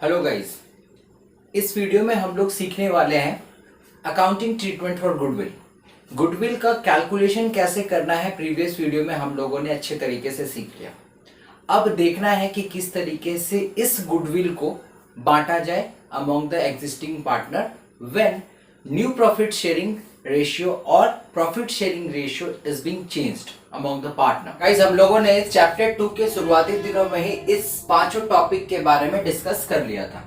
Hello guys, इस video में हम लोग सीखने वाले हैं accounting treatment for goodwill. Goodwill का कैलकुलेशन कैसे करना है प्रीवियस वीडियो में हम लोगों ने अच्छे तरीके से सीख लिया। अब देखना है कि किस तरीके से इस गुडविल को बांटा जाए among the existing partner when new profit sharing ratio और profit sharing ratio is being changed among the partner. Guys, हम लोगों ने चैप्टर 2 के शुरुआती दिनों में ही इस पांचों टॉपिक के बारे में डिस्कस कर लिया था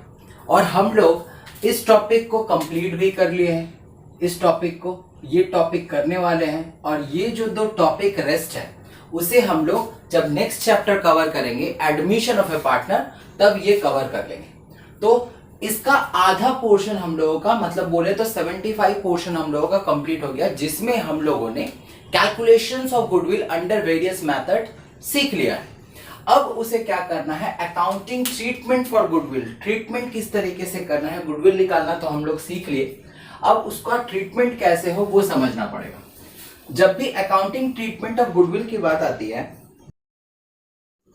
और हम लोग इस टॉपिक को कंप्लीट भी कर लिए हैं। इस टॉपिक को ये टॉपिक करने वाले हैं और ये जो दो टॉपिक रेस्ट है उसे हम लोग जब नेक्स्ट चैप्टर कवर करेंगे एडमिशन ऑफ ए पार्टनर तब ये कवर कर लेंगे। तो इसका आधा पोर्शन हम लोगों का मतलब बोले तो 75 पोर्शन हम लोगों का कंप्लीट हो गया, जिसमें हम लोगों ने calculations of goodwill under various method सीख लिया है। अब उसे क्या करना है, accounting treatment for goodwill, treatment किस तरीके से करना है, गुडविल निकालना तो हम लोग सीख लिए, अब उसका ट्रीटमेंट कैसे हो वो समझना पड़ेगा। जब भी अकाउंटिंग ट्रीटमेंट ऑफ गुडविल की बात आती है,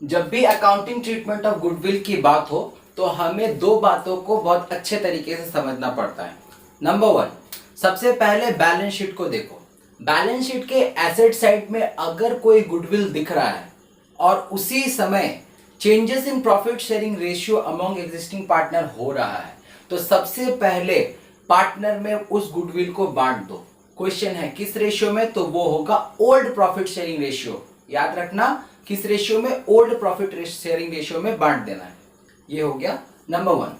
जब भी अकाउंटिंग ट्रीटमेंट ऑफ गुडविल की बात हो तो हमें दो बातों को बहुत अच्छे तरीके से समझना पड़ता है। नंबर 1, सबसे पहले बैलेंस शीट को देखो। बैलेंस शीट के एसेट साइड में अगर कोई गुडविल दिख रहा है और उसी समय changes in profit sharing ratio among existing partner हो रहा है तो सबसे पहले पार्टनर में उस गुडविल को बांट दो। क्वेश्चन है किस रेशियो में, तो वो होगा ओल्ड प्रॉफिट शेयरिंग रेशियो। याद रखना किस रेशियो में, ओल्ड प्रॉफिट शेयरिंग रेशियो में बांट देना है। ये हो गया number 1।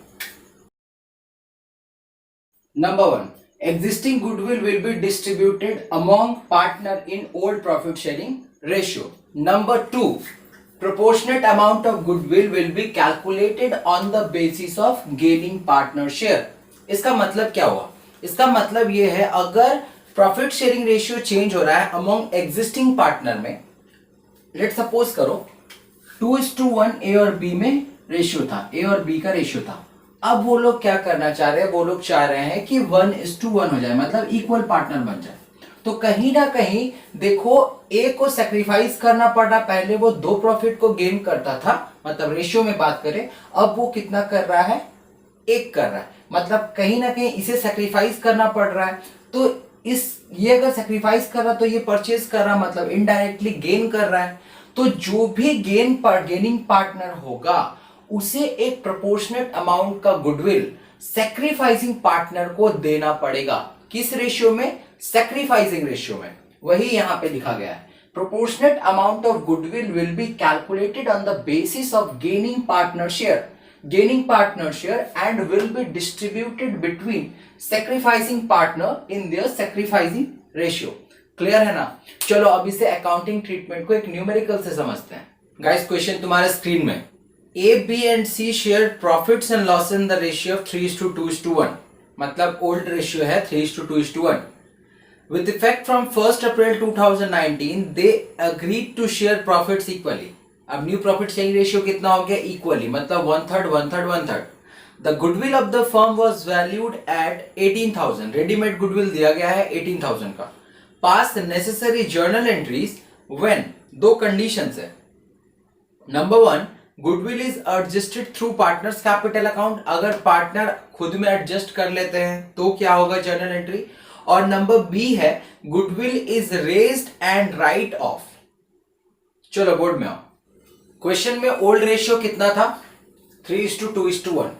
Number 1, existing goodwill will be distributed among partner in old profit sharing ratio. Number 2, proportionate amount of goodwill will be calculated on the basis of gaining partner share. इसका मतलब क्या हुआ, इसका मतलब ये है अगर प्रॉफिट शेयरिंग रेशियो चेंज हो रहा है अमॉन्ग एग्जिस्टिंग पार्टनर में, लेट सपोज करो 2:1 ए और बी में रेशियो था, ए और बी का रेशियो था। अब वो लोग क्या करना चाह रहे हैं, वो लोग चाह रहे हैं कि 1:1 हो जाए, मतलब इक्वल पार्टनर बन जाए। तो कहीं ना कहीं देखो ए को सेक्रीफाइस करना पड़ा, पहले वो 2 प्रॉफिट को गेन करता था, मतलब रेशियो में बात करें, अब वो कितना कर रहा है, 1 कर रहा है, मतलब कहीं ना कहीं इसे सेक्रीफाइस करना पड़ रहा है। तो ये अगर सेक्रीफाइस कर रहा तो ये परचेज कर रहा, मतलब इनडायरेक्टली गेन कर रहा है। तो जो भी गेनिंग पार्टनर होगा उसे एक प्रोपोर्शनेट अमाउंट का गुडविल सैक्रिफाइसिंग पार्टनर को देना पड़ेगा। किस रेशियो में, सैक्रिफाइसिंग रेशियो में। वही यहां पे लिखा गया है, proportionate amount of goodwill will be calculated on the basis of gaining partner share and will be distributed between sacrificing partner in their sacrificing ratio. Clear है ना। चलो अब इसे अकाउंटिंग ट्रीटमेंट को एक न्यूमेरिकल से समझते हैं। गाइस, क्वेश्चन तुम्हारे स्क्रीन में, A, B and C shared profits and losses in the ratio of 3:2:1, मतलब ओल्ड रेशियो है 3:2:1। With effect from 1st April 2019, they agreed to share profits equally. अब न्यू प्रॉफिट शेयरिंग रेशियो कितना हो गया, equally, मतलब 1/3. The goodwill of the firm was valued at 18,000. Readymade goodwill दिया गया है 18,000 का। Pass the necessary journal entries when, दो कंडीशंस है। Number 1, goodwill is adjusted through partners capital account, अगर पार्टनर खुद में एडजस्ट कर लेते हैं तो क्या होगा, जर्नल एंट्री। और नंबर बी है, goodwill is raised and right of. चलो बोर्ड में आओ। क्वेश्चन में ओल्ड रेशियो कितना था, 3:2:1।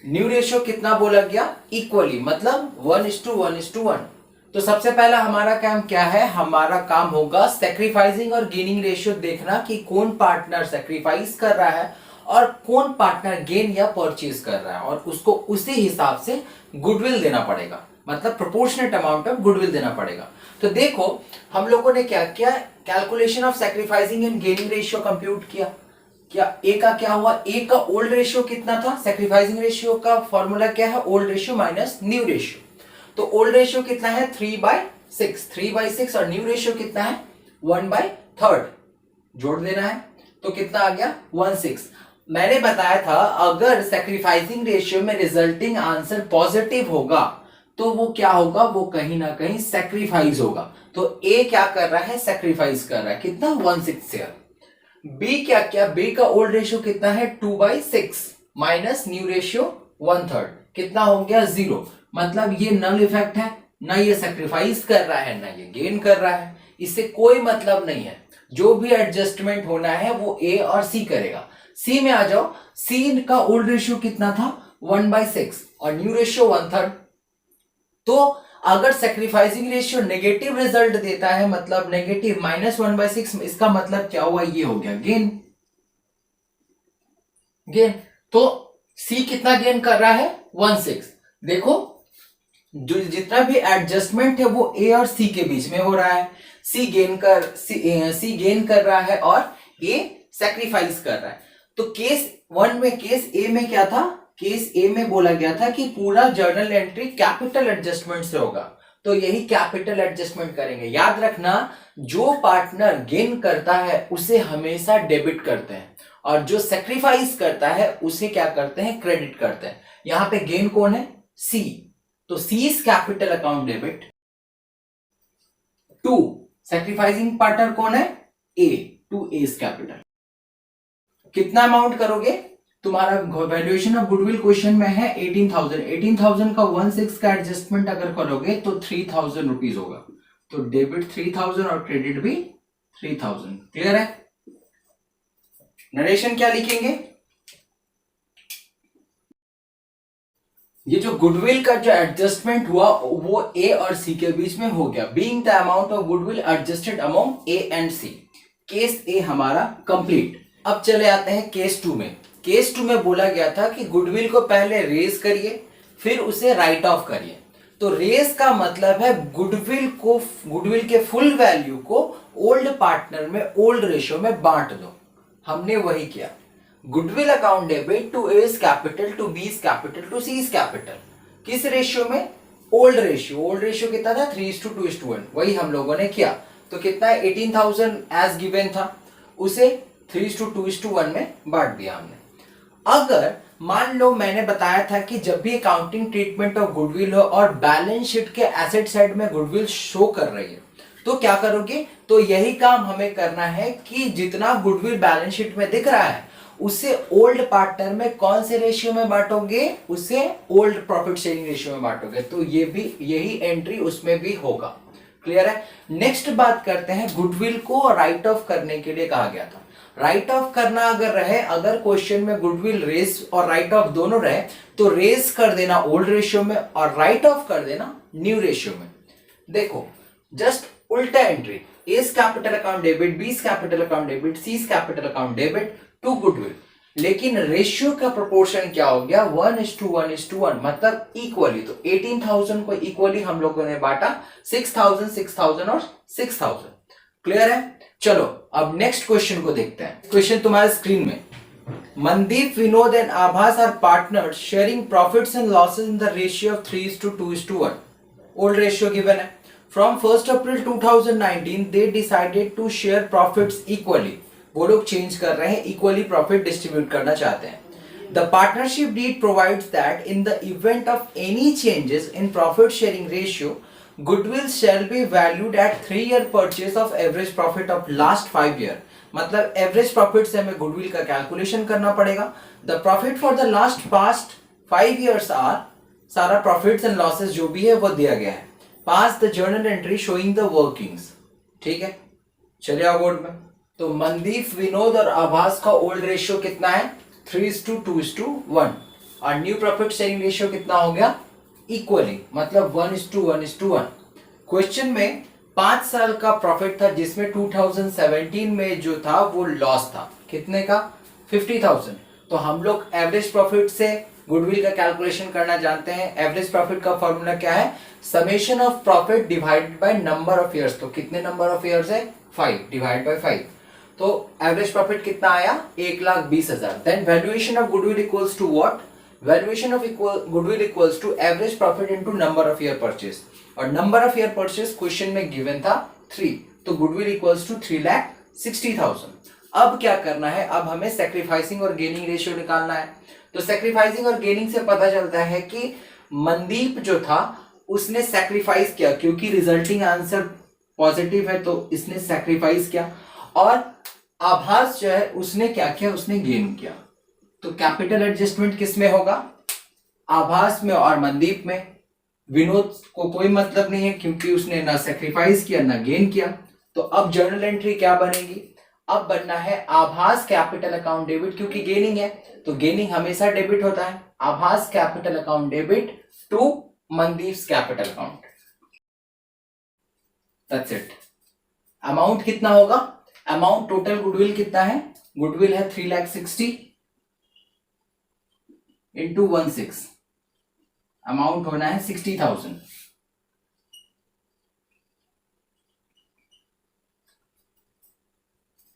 न्यू रेशियो कितना बोला गया, इक्वली, मतलब 1:1:1। तो सबसे पहला हमारा काम क्या है, हमारा काम होगा सैक्रिफाइसिंग और गेनिंग रेशियो देखना कि कौन पार्टनर सैक्रिफाइस कर रहा है और कौन पार्टनर गेन या परचेज कर रहा है, और उसको उसी हिसाब से गुडविल देना पड़ेगा, मतलब प्रोपोर्शनेट अमाउंट ऑफ गुडविल देना पड़ेगा। तो देखो हम लोगों ने क्या किया, calculation of sacrificing and gaining ratio compute किया। क्या ए का क्या हुआ, ए का ओल्ड रेशियो कितना था, सैक्रिफाइसिंग रेशियो का फॉर्मूला क्या है, old ratio minus new ratio. तो ओल्ड रेशियो कितना है, 3/6 और न्यू रेशियो कितना है, 1/3, जोड़ देना है तो कितना आ गया, 1/6। मैंने बताया था अगर सैक्रिफाइसिंग रेशियो में रिजल्टिंग आंसर पॉजिटिव होगा तो वो क्या होगा, वो कहीं ना कहीं सैक्रिफाइस होगा। तो ए क्या कर रहा है, सैक्रिफाइस कर रहा है, कितना, 1/6 शेयर। बी क्या क्या, बी का ओल्ड रेशियो कितना है 2/6 माइनस न्यू रेशियो 1/3, कितना हो गया 0। मतलब ये नल इफेक्ट है, ना ये सेक्रीफाइस कर रहा है ना ये गेन कर रहा है, इससे कोई मतलब नहीं है। जो भी एडजस्टमेंट होना है वो ए और सी करेगा। सी में आ जाओ, सी का ओल्ड रेशियो कितना था 1/6 और न्यू रेशियो 1/3। तो अगर सेक्रीफाइसिंग रेशियो नेगेटिव रिजल्ट देता है, मतलब नेगेटिव -1/6, इसका मतलब क्या हुआ, ये हो गया गेन। गेन तो सी कितना गेन कर रहा है 1/6। देखो जो जितना भी एडजस्टमेंट है वो ए और सी के बीच में हो रहा है। सी गेन कर रहा है और ए सेक्रीफाइस कर रहा है। तो केस 1 में, केस ए में क्या था, केस ए में बोला गया था कि पूरा जर्नल एंट्री कैपिटल एडजस्टमेंट से होगा, तो यही कैपिटल एडजस्टमेंट करेंगे। याद रखना, जो पार्टनर गेन करता है उसे हमेशा डेबिट करते हैं और जो सेक्रीफाइस करता है उसे क्या करते हैं, क्रेडिट करते हैं। यहां पे गेन कौन है, सी, तो C is capital account debit to sacrificing partner कौन है, A, to A is capital. कितना अमाउंट करोगे, तुम्हारा वैल्यूएशन ऑफ गुडविल क्वेश्चन में है 18,000। 18,000 का 1/6 का एडजस्टमेंट अगर करोगे तो 3,000 रुपीज होगा। तो डेबिट 3,000 और क्रेडिट भी 3,000। क्लियर है। नरेशन क्या लिखेंगे, ये जो गुडविल का जो एडजस्टमेंट हुआ वो ए और सी के बीच में हो गया। Being the amount of goodwill adjusted among A and C. Case A हमारा कंप्लीट। अब चले आते हैं केस 2 में। केस 2 में बोला गया था कि गुडविल को पहले रेज करिए फिर उसे राइट ऑफ करिए। तो रेज का मतलब है गुडविल के फुल वैल्यू को ओल्ड पार्टनर में ओल्ड रेशियो में बांट दो। हमने वही किया। Goodwill account debit to A is capital to B is capital to C is capital. किस रेशियो में, ओल्ड रेशियो। ओल्ड रेशियो कितना था 3:2:1, वही हम लोगों ने किया। तो कितना है 18,000 एज गिवन था, उसे 3:2:1 में बांट दिया हमने। अगर मान लो मैंने बताया था कि जब भी अकाउंटिंग ट्रीटमेंट ऑफ गुडविल हो और बैलेंस शीट के एसेट साइड में गुडविल शो कर रही है तो क्या करोगे, तो यही काम हमें करना है कि जितना गुडविल बैलेंस शीट में दिख रहा है उसे ओल्ड पार्टनर में कौन से रेशियो में बांटोगे, उसे ओल्ड प्रॉफिट शेयरिंग रेशियो में बांटोगे। तो ये भी यही एंट्री उसमें भी होगा। क्लियर है। नेक्स्ट बात करते हैं, गुडविल को राइट ऑफ करने के लिए कहा गया था। राइट ऑफ करना अगर रहे, अगर क्वेश्चन में गुडविल रेज और राइट ऑफ दोनों रहे तो रेज कर देना ओल्ड रेशियो में और राइट ऑफ कर देना न्यू रेशियो में। देखो जस्ट उल्टा entry, A is capital account debit, B is capital account debit, C is capital account debit to goodwill. लेकिन रेशियो का प्रोपोर्शन क्या हो गया 1:1:1, मतलब इक्वली। तो 18,000 को इक्वली हम लोगों ने बांटा, 6,000 6,000 और 6,000। क्लियर है। चलो अब नेक्स्ट क्वेश्चन को देखते हैं। क्वेश्चन तुम्हारे स्क्रीन में, Mandeep, Vinod and Abhas are partners sharing profits and losses in the ratio of 3:2:1। Old ratio given है। From 1 April 2019 they decided to share profits equally. वो लोग चेंज कर रहे हैं, इक्वली प्रॉफिट डिस्ट्रीब्यूट करना चाहते हैं। The partnership deed provides that in the event of any changes in profit sharing ratio, goodwill shall be valued at 3-year purchase of average profit of last 5 year। मतलब average profit से हमें goodwill का calculation करना पड़ेगा। The profit for the last past 5 years are, सारा profits and losses जो भी है वो दिया गया है। Pass the journal entry showing the workings. ठीक है, चलिए आओ बोर्ड में। तो मनदीप, विनोद और आभास का ओल्ड रेशियो कितना है 3:2:1 और न्यू प्रॉफिट शेयरिंग रेशियो कितना हो गया इक्वली, मतलब 1:1:1। क्वेश्चन में 5 साल का प्रॉफिट था जिसमें 2017 में जो था वो लॉस था। कितने का 50,000। तो हम लोग एवरेज प्रॉफिट से गुडविल का कैलकुलेशन करना जानते हैं। एवरेज प्रॉफिट का फॉर्मूला क्या है, summation of profit divided by number of years. तो कितने नंबर ऑफ इयर्स है 5 डिवाइड बाय 5। तो एवरेज प्रॉफिट कितना आया 1,20,000। Then valuation of goodwill equals to what, valuation of goodwill equals to average profit into number of year purchase. और number of year purchase question में given था 3, तो goodwill equals to 3,60,000। अब क्या करना है, अब हमें सैक्रिफाइसिंग और गेनिंग रेशियो निकालना है। तो सैक्रिफाइसिंग और गेनिंग से पता चलता है कि मनदीप जो था उसने सैक्रिफाइस किया, क्योंकि रिजल्टिंग आंसर पॉजिटिव है तो इसने सैक्रिफाइस किया। और आभास जो है उसने क्या किया, उसने गेन किया। तो कैपिटल एडजस्टमेंट किस में होगा, आभास में और मनदीप में। विनोद को कोई मतलब नहीं है क्योंकि उसने ना सेक्रीफाइस किया ना गेन किया। तो अब जर्नल एंट्री क्या बनेगी, अब बनना है आभास कैपिटल अकाउंट डेबिट, क्योंकि गेनिंग है तो गेनिंग हमेशा डेबिट होता है। Abhas capital account debit to Mandeep capital account, that's it. Amount कितना होगा, अमाउंट टोटल गुडविल कितना है, गुडविल है 3,60,000 इंटू 16, अमाउंट होना है 60,000।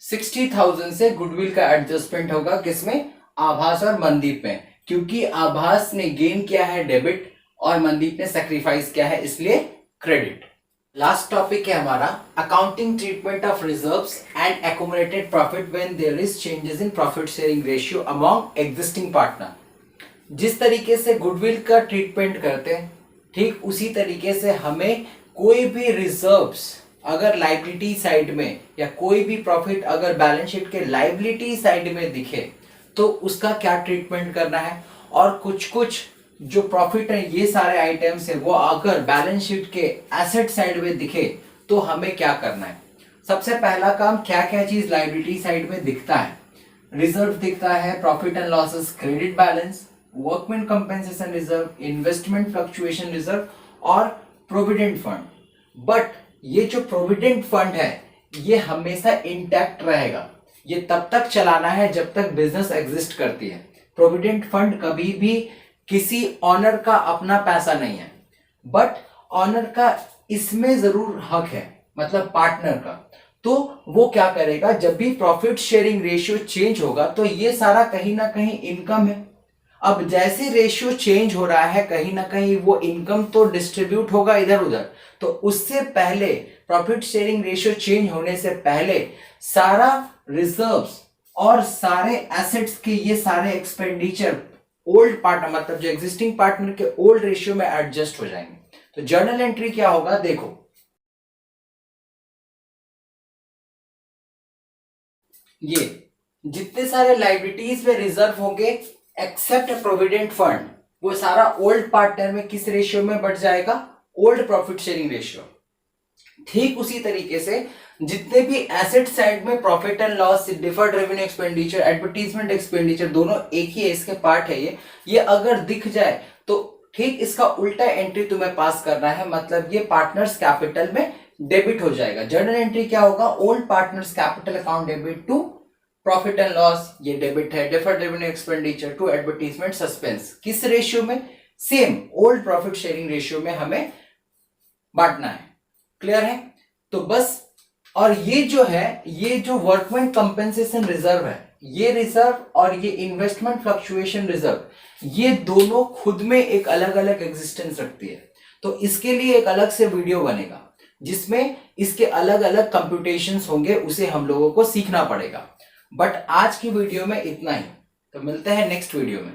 60,000 से गुडविल का एडजस्टमेंट होगा किसमें, आभास और मनदीप में, क्योंकि आभास ने गेन किया है डेबिट और मनदीप ने सेक्रीफाइस किया है इसलिए क्रेडिट। लास्ट टॉपिक है हमारा accounting treatment of reserves and accumulated profit when there is changes in profit sharing ratio among existing partner. जिस तरीके से गुडविल का ट्रीटमेंट करते हैं ठीक उसी तरीके से हमें कोई भी रिजर्व्स अगर लाइबिलिटी साइड में या कोई भी प्रॉफिट अगर बैलेंस शीट के लाइबिलिटी साइड में दिखे तो उसका क्या ट्रीटमेंट करना है, और कुछ जो प्रॉफिट है ये सारे आइटम्स है वो अगर बैलेंस शीट के एसेट साइड में दिखे तो हमें क्या करना है। सबसे पहला काम क्या क्या चीज लाइबिलिटी साइड में दिखता है, रिजर्व दिखता है, profit and losses credit balance, workman compensation reserve, investment fluctuation reserve और प्रोविडेंट फंड। बट ये जो प्रोविडेंट फंड है ये हमेशा इंटैक्ट रहेगा, ये तब तक चलाना है जब तक बिजनेस एग्जिस्ट करती है। प्रोविडेंट फंड कभी भी किसी ऑनर का अपना पैसा नहीं है, बट ऑनर का इसमें जरूर हक है, मतलब पार्टनर का। तो वो क्या करेगा, जब भी प्रॉफिट शेयरिंग रेशियो चेंज होगा तो ये सारा कहीं ना कहीं इनकम है। अब जैसे रेशियो चेंज हो रहा है कहीं ना कहीं वो इनकम तो डिस्ट्रीब्यूट होगा इधर उधर, तो उससे पहले प्रॉफिट शेयरिंग रेशियो चेंज होने से पहले सारा रिजर्व्स और सारे एसेट्स के ये सारे एक्सपेंडिचर ओल्ड पार्टनर मतलब जो एग्जिस्टिंग पार्टनर के ओल्ड रेशियो में एडजस्ट हो जाएंगे। तो जर्नल एंट्री क्या होगा, देखो ये जितने सारे लाइबिलिटीज में रिजर्व होंगे एक्सेप्ट प्रोविडेंट फंड वो सारा ओल्ड पार्टनर में किस रेशियो में बढ़ जाएगा, ओल्ड प्रॉफिट शेयरिंग रेशियो। ठीक उसी तरीके से जितने भी एसेट साइड में profit and loss, deferred revenue expenditure, advertisement expenditure दोनों एक ही है, इसके पार्ट है ये अगर दिख जाए तो ठीक इसका उल्टा एंट्री तुम्हें पास करना है, मतलब ये पार्टनर्स कैपिटल में डेबिट हो जाएगा। जर्नल एंट्री क्या होगा, old partners capital account debit to profit and loss, ये डेबिट है, deferred revenue expenditure to advertisement suspense, किस रेशियो में, same old profit sharing ratio में हमें बांटना है। क्लियर है, तो बस। और ये जो है ये जो वर्कमैन कंपेंसेशन रिजर्व है ये रिजर्व और ये इन्वेस्टमेंट फ्लक्चुएशन रिजर्व ये दोनों खुद में एक अलग अलग एग्जिस्टेंस रखती है। तो इसके लिए एक अलग से वीडियो बनेगा जिसमें इसके अलग अलग कंप्यूटेशंस होंगे, उसे हम लोगों को सीखना पड़ेगा। बट आज की वीडियो में इतना ही, तो मिलते हैं नेक्स्ट वीडियो में।